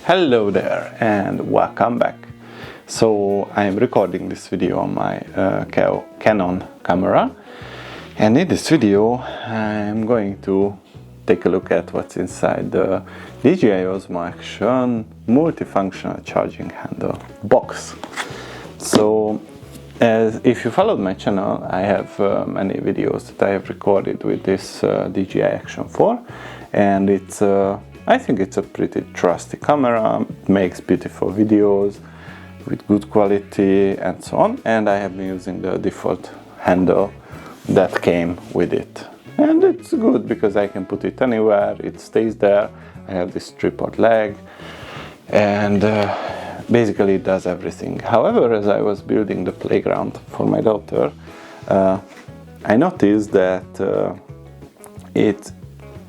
Hello there and welcome back. So I am recording this video on my Canon camera, and in this video I'm going to take a look at what's inside the DJI Osmo Action multifunctional charging handle box. So if you followed my channel, I have many videos that I have recorded with this DJI Action 4, and I think it's a pretty trusty camera. It makes beautiful videos with good quality and so on, and I have been using the default handle that came with it, and it's good because I can put it anywhere, it stays there. I have this tripod leg, and basically it does everything. However, as I was building the playground for my daughter, I noticed that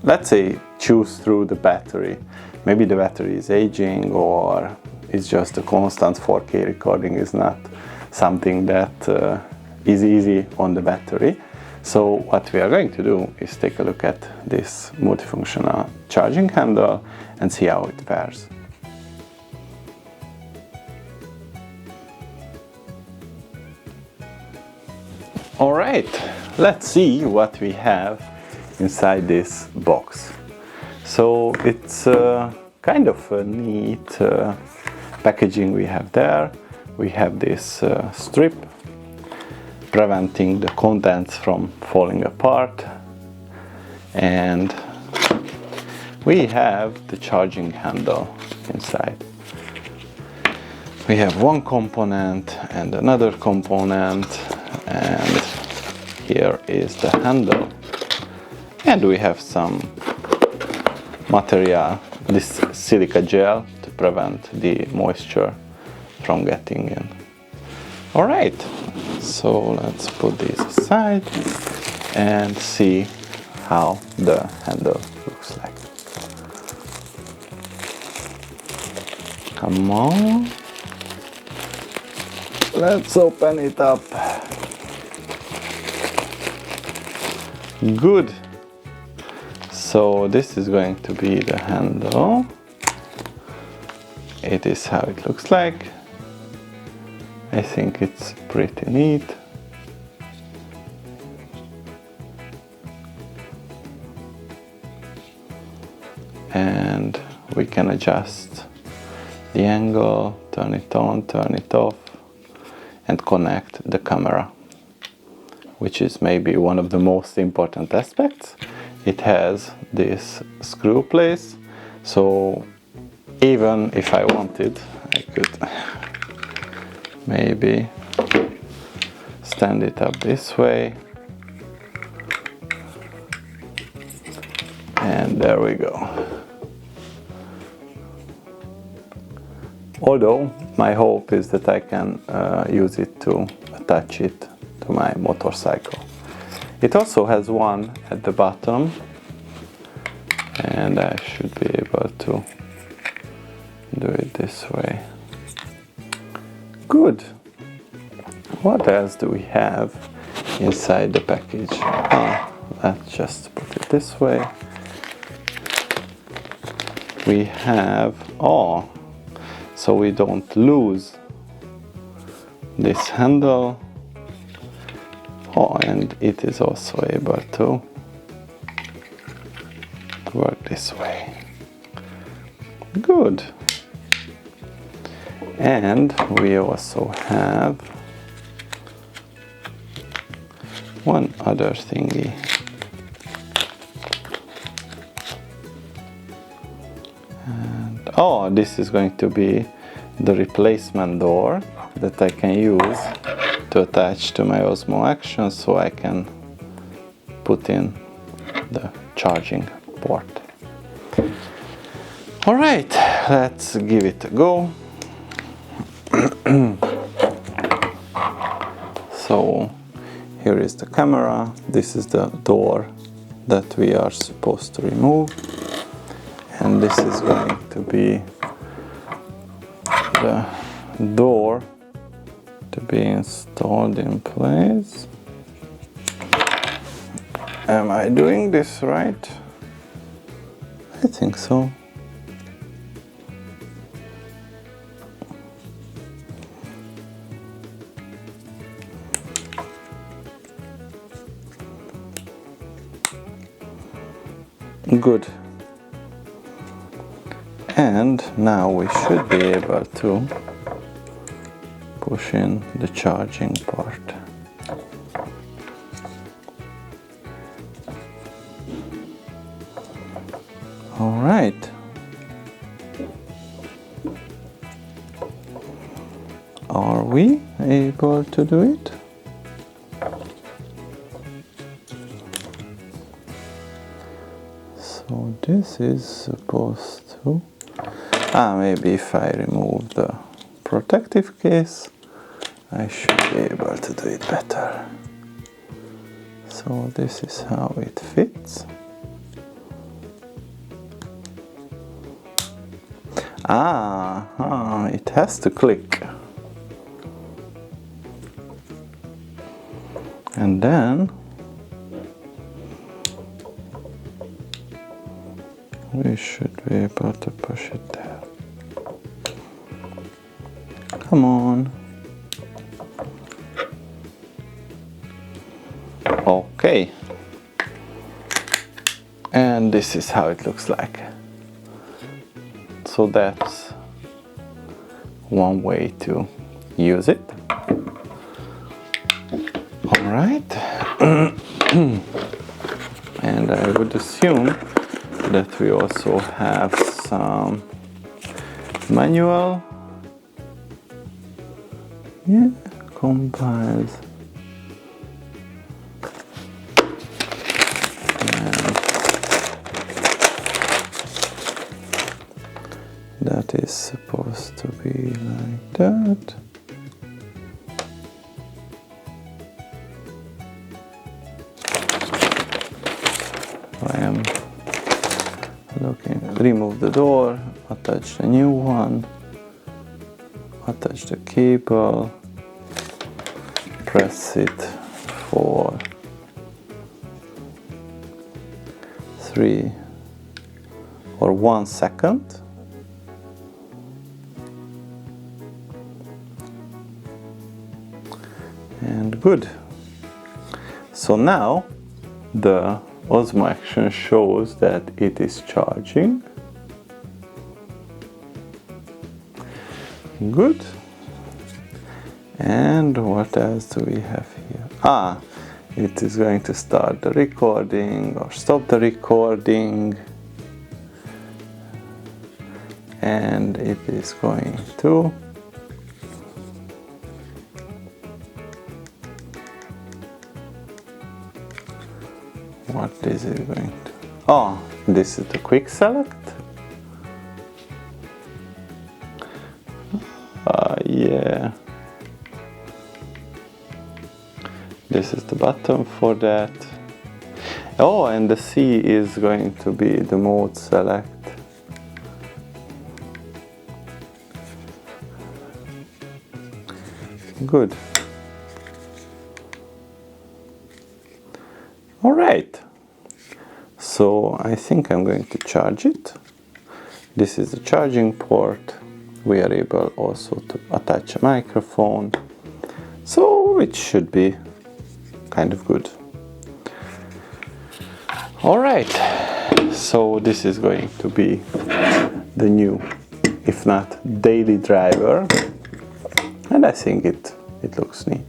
let's say, chews through the battery. Maybe the battery is aging, or it's just a constant 4K recording is not something that is easy on the battery. So what we are going to do is take a look at this multifunctional charging handle and see how it fares. Alright, let's see what we have inside this box. So it's kind of a neat packaging we have there. We have this strip preventing the contents from falling apart, and we have the charging handle inside. We have one component and another component, and here is the handle. And we have some material, this silica gel, to prevent the moisture from getting in. Alright, so let's put these aside and see how the handle looks like. Come on, let's open it up. Good. So this is going to be the handle. It is how it looks like. I think it's pretty neat. And we can adjust the angle, turn it on, turn it off, and connect the camera, which is maybe one of the most important aspects. It has this screw place, so even if I wanted, I could maybe stand it up this way, and there we go. Although my hope is that I can use it to attach it to my motorcycle. It also has one at the bottom, and I should be able to do it this way. Good. What else do we have inside the package? Let's just put it this way. We have, so we don't lose this handle. And it is also able to work this way. Good. And we also have one other thingy. And this is going to be the replacement door that I can use to attach to my Osmo Action, so I can put in the charging port. Alright, let's give it a go. So here is the camera, this is the door that we are supposed to remove, and this is going to be the door to be installed in place. Am I doing this right? I think so. Good. And now we should be able to push in the charging part. All right. Are we able to do it? So this is supposed to... maybe if I remove the protective case, I should be able to do it better. So this is how it fits. It has to click. And then we should be able to push it there. Come on. Okay. And this is how it looks like. So that's one way to use it. All right. And I would assume that we also have some manual. Yeah, compiles. That is supposed to be like that. I am looking, remove the door, attach the new one, attach the cable, press it for 3 or 1 second. And good. So now the Osmo Action shows that it is charging. Good. And what else do we have here? It is going to start the recording or stop the recording. And it is going to what is it going to... this is the quick select. Yeah. This is the button for that. And the C is going to be the mode select. Good. All right. So I think I'm going to charge it. This is the charging port. We are able also to attach a microphone. So it should be kind of good. All right. So this is going to be the new, if not daily driver. And I think it looks neat.